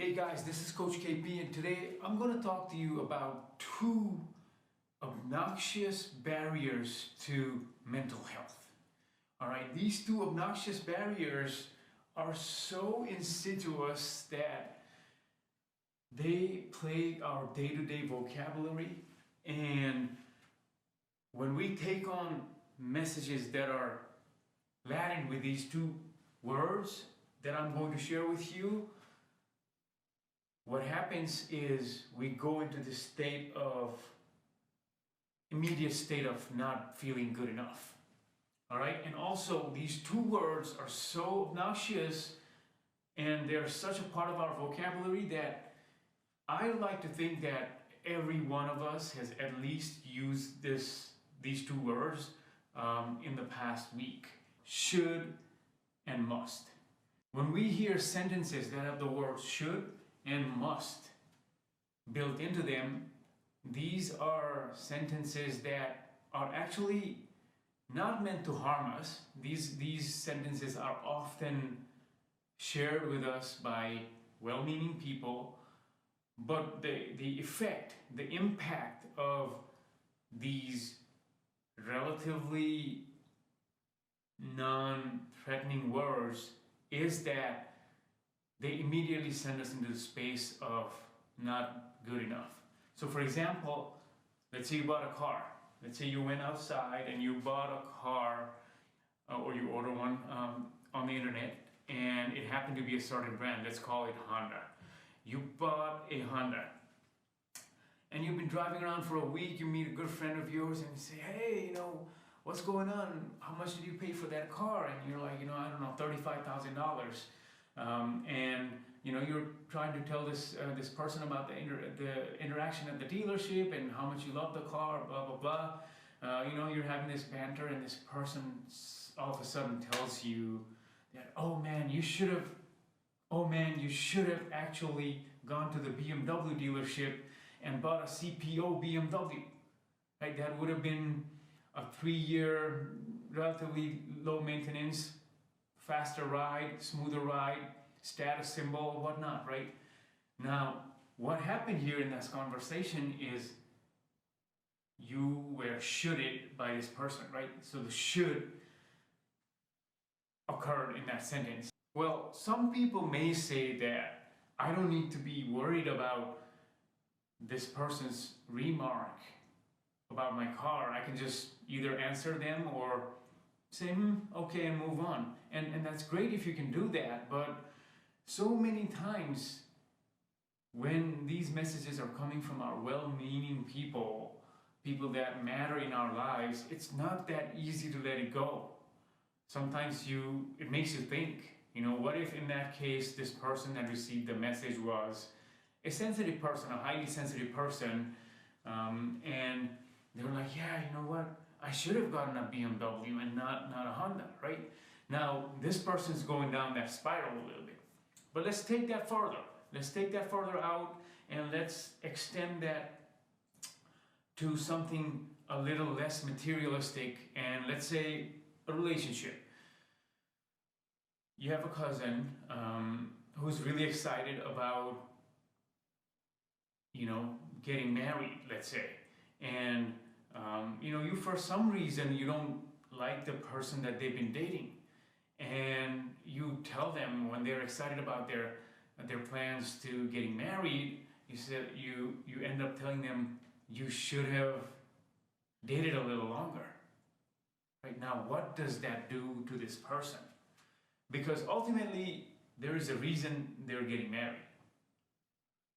Hey guys, this is Coach KP, and today I'm going to talk to you about two obnoxious barriers to mental health. Alright, these two obnoxious barriers are so insidious that they plague our day-to-day vocabulary, and when we take on messages that are laden with these two words that I'm going to share with you, what happens is we go into this immediate state of not feeling good enough. All right, and also these two words are so obnoxious and they're such a part of our vocabulary that I like to think that every one of us has at least used these two words in the past week: should and must. When we hear sentences that have the words should and must built into them, these are sentences that are actually not meant to harm us. These sentences are often shared with us by well-meaning people, but the effect, the impact of these relatively non-threatening words is that they immediately send us into the space of not good enough. So for example, let's say you bought a car. Let's say you went outside and you bought a car or you order one on the internet, and it happened to be a certain brand. Let's call it Honda. You bought a Honda and you've been driving around for a week. You meet a good friend of yours and you say, hey, what's going on? How much did you pay for that car? And you're like, I don't know, $35,000. And you're trying to tell this person about the interaction at the dealership and how much you love the car, blah blah blah. You're having this banter, and this person all of a sudden tells you that, oh man, you should have actually gone to the BMW dealership and bought a CPO BMW. Right? That would have been a 3-year, relatively low maintenance, faster ride, smoother ride, status symbol, whatnot, right? Now, what happened here in this conversation is you were shoulded by this person, right? So the should occurred in that sentence. Well, some people may say that I don't need to be worried about this person's remark about my car. I can just either answer them or say, okay, and move on. And that's great if you can do that, but so many times when these messages are coming from our well-meaning people that matter in our lives, it's not that easy to let it go. Sometimes it makes you think, what if in that case this person that received the message was a sensitive person, a highly sensitive person, and they were like, yeah, you know what? I should have gotten a BMW and not a Honda, right? Now, this person's going down that spiral a little bit. But let's take that further. Let's take that further out and let's extend that to something a little less materialistic, and let's say a relationship. You have a cousin who's really excited about, getting married, let's say. And you for some reason you don't like the person that they've been dating, and you tell them when they're excited about their plans to getting married, you end up telling them you should have dated a little longer. Right now, what does that do to this person? Because ultimately there is a reason they're getting married,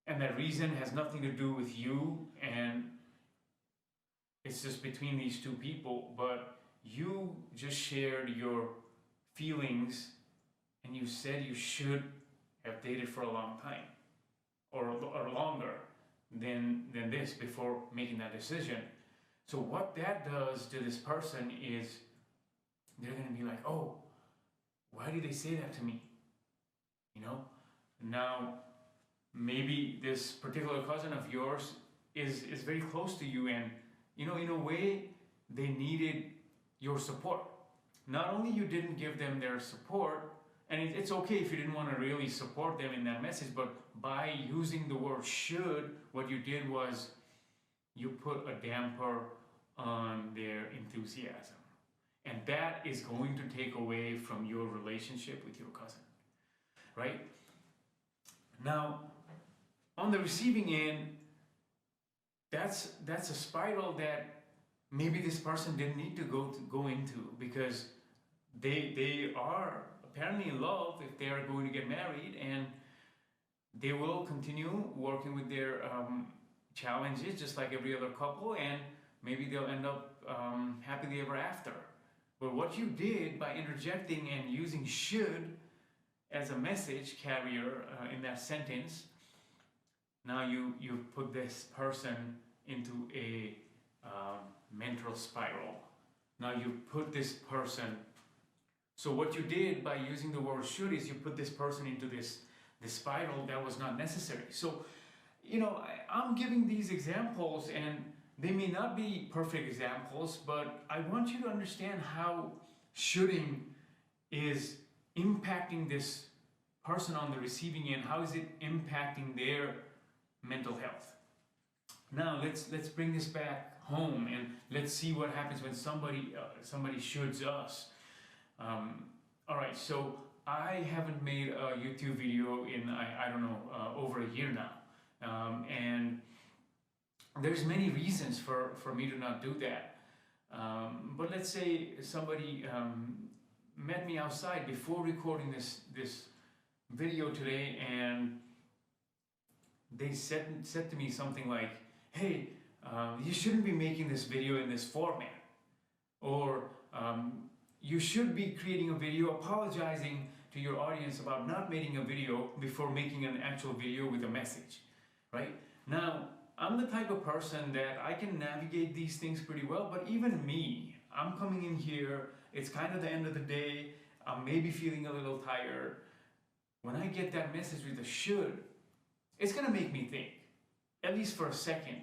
and that reason has nothing to do with you, and it's just between these two people, but you just shared your feelings and you said you should have dated for a long time or longer than this before making that decision. So what that does to this person is they're going to be like, oh, why did they say that to me? Now maybe this particular cousin of yours is very close to you, and in a way they needed your support. Not only you didn't give them their support, and it's okay if you didn't want to really support them in that message, but by using the word should, what you did was you put a damper on their enthusiasm. And that is going to take away from your relationship with your cousin, right? Now, on the receiving end, that's a spiral that maybe this person didn't need to go into, because they are apparently in love if they are going to get married, and they will continue working with their challenges just like every other couple, and maybe they'll end up happily ever after. But what you did by interjecting and using should as a message carrier in that sentence, now you put this person into a mental spiral. Now you put this person, so what you did by using the word should is you put this person into this spiral that was not necessary. So, you know, I'm giving these examples, and they may not be perfect examples, but I want you to understand how shoulding is impacting this person on the receiving end. How is it impacting their mental health? Now let's bring this back home, and let's see what happens when somebody shoulds us. All right, so I haven't made a YouTube video in I don't know over a year now, and there's many reasons for me to not do that. But let's say somebody met me outside before recording this video today, and they said to me something like, "Hey, you shouldn't be making this video in this format," or "You should be creating a video apologizing to your audience about not making a video before making an actual video with a message," right? Now, I'm the type of person that I can navigate these things pretty well, but even me, I'm coming in here, it's kind of the end of the day, I'm maybe feeling a little tired. When I get that message with a should, it's gonna make me think, at least for a second.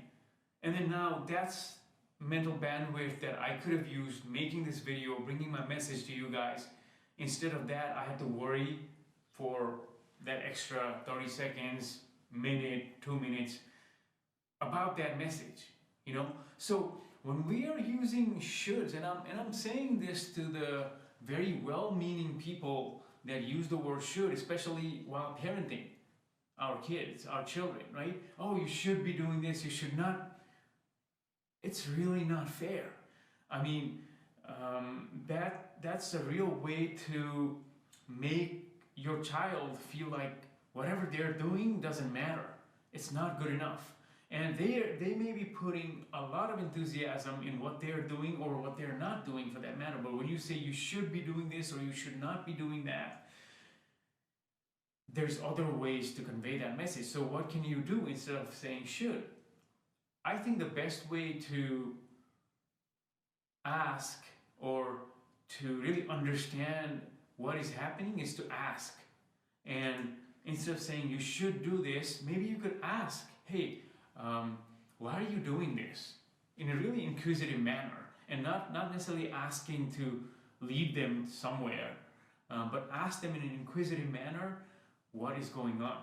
And then now that's mental bandwidth that I could have used making this video, bringing my message to you guys. Instead of that, I had to worry for that extra 30 seconds, minute, 2 minutes about that message, you know? So when we are using shoulds, and I'm saying this to the very well-meaning people that use the word should, especially while parenting our kids, our children, right? Oh, you should be doing this, you should not. It's really not fair. I mean, that's a real way to make your child feel like whatever they're doing doesn't matter. It's not good enough. And they may be putting a lot of enthusiasm in what they're doing or what they're not doing for that matter. But when you say you should be doing this or you should not be doing that, there's other ways to convey that message. So what can you do instead of saying should? I think the best way to ask or to really understand what is happening is to ask. And instead of saying you should do this, maybe you could ask, hey, why are you doing this? In a really inquisitive manner, and not necessarily asking to lead them somewhere, but ask them in an inquisitive manner, what is going on,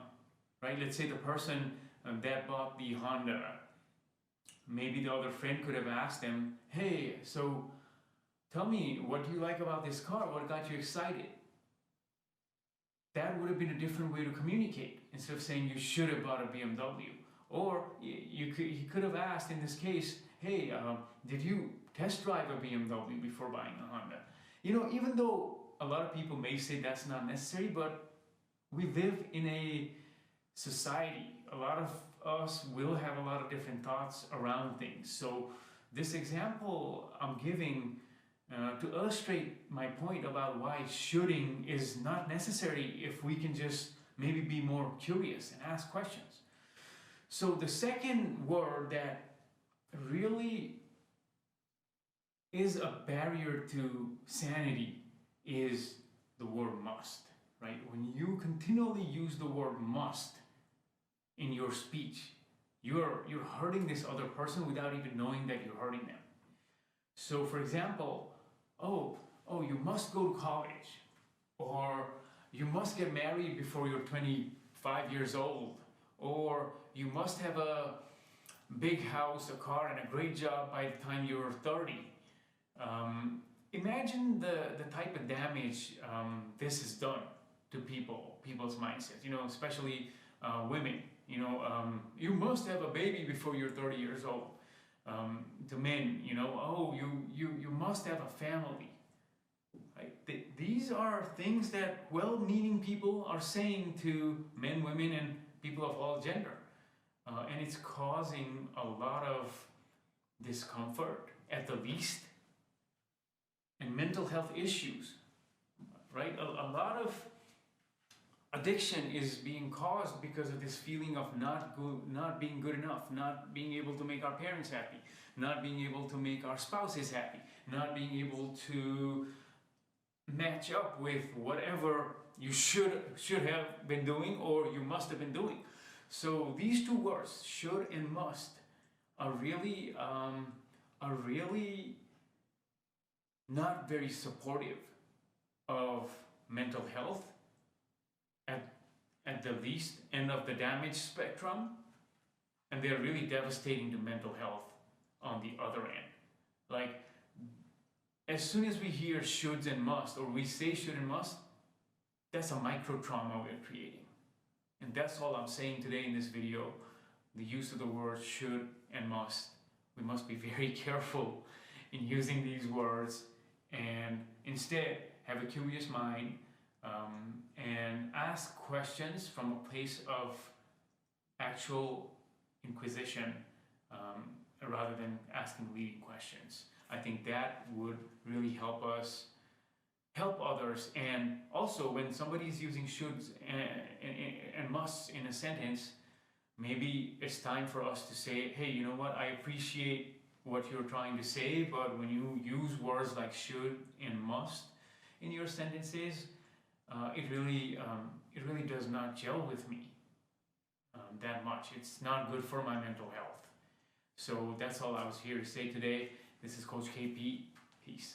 right? Let's say the person that bought the Honda, maybe the other friend could have asked them, hey, so tell me, what do you like about this car? What got you excited? That would have been a different way to communicate, instead of saying you should have bought a BMW. Or he could have asked in this case, hey, did you test drive a BMW before buying a Honda? You know, even though a lot of people may say that's not necessary, but we live in a society. A lot of us will have a lot of different thoughts around things. So this example I'm giving to illustrate my point about why shoulding is not necessary if we can just maybe be more curious and ask questions. So the second word that really is a barrier to sanity is the word must, right? When you continually use the word must in your speech, you're hurting this other person without even knowing that you're hurting them. So for example, oh, you must go to college, or you must get married before you're 25 years old, or you must have a big house, a car, and a great job by the time you're 30. Imagine the type of damage this has done to people's mindsets, especially women. You must have a baby before you're 30 years old. To men, oh, you must have a family. Right? These are things that well-meaning people are saying to men, women, and people of all gender. And it's causing a lot of discomfort, at the least, and mental health issues, right? A lot of addiction is being caused because of this feeling of not being good enough, not being able to make our parents happy, not being able to make our spouses happy, not being able to match up with whatever you should have been doing or you must have been doing. So these two words, should and must, are really not very supportive of mental health at the least end of the damage spectrum, and they're really devastating to mental health on the other end. Like, as soon as we hear shoulds and must, or we say should and must, that's a micro trauma we're creating. And that's all I'm saying today in this video. The use of the words should and must. We must be very careful in using these words, and instead have a curious mind, and ask questions from a place of actual inquisition, rather than asking leading questions. I think that would really help us help others. And also, when somebody's using shoulds and musts in a sentence, maybe it's time for us to say, hey, you know what, I appreciate what you're trying to say, but when you use words like should and must in your sentences, it really does not gel with me that much. It's not good for my mental health. So that's all I was here to say today. This is Coach KP. Peace.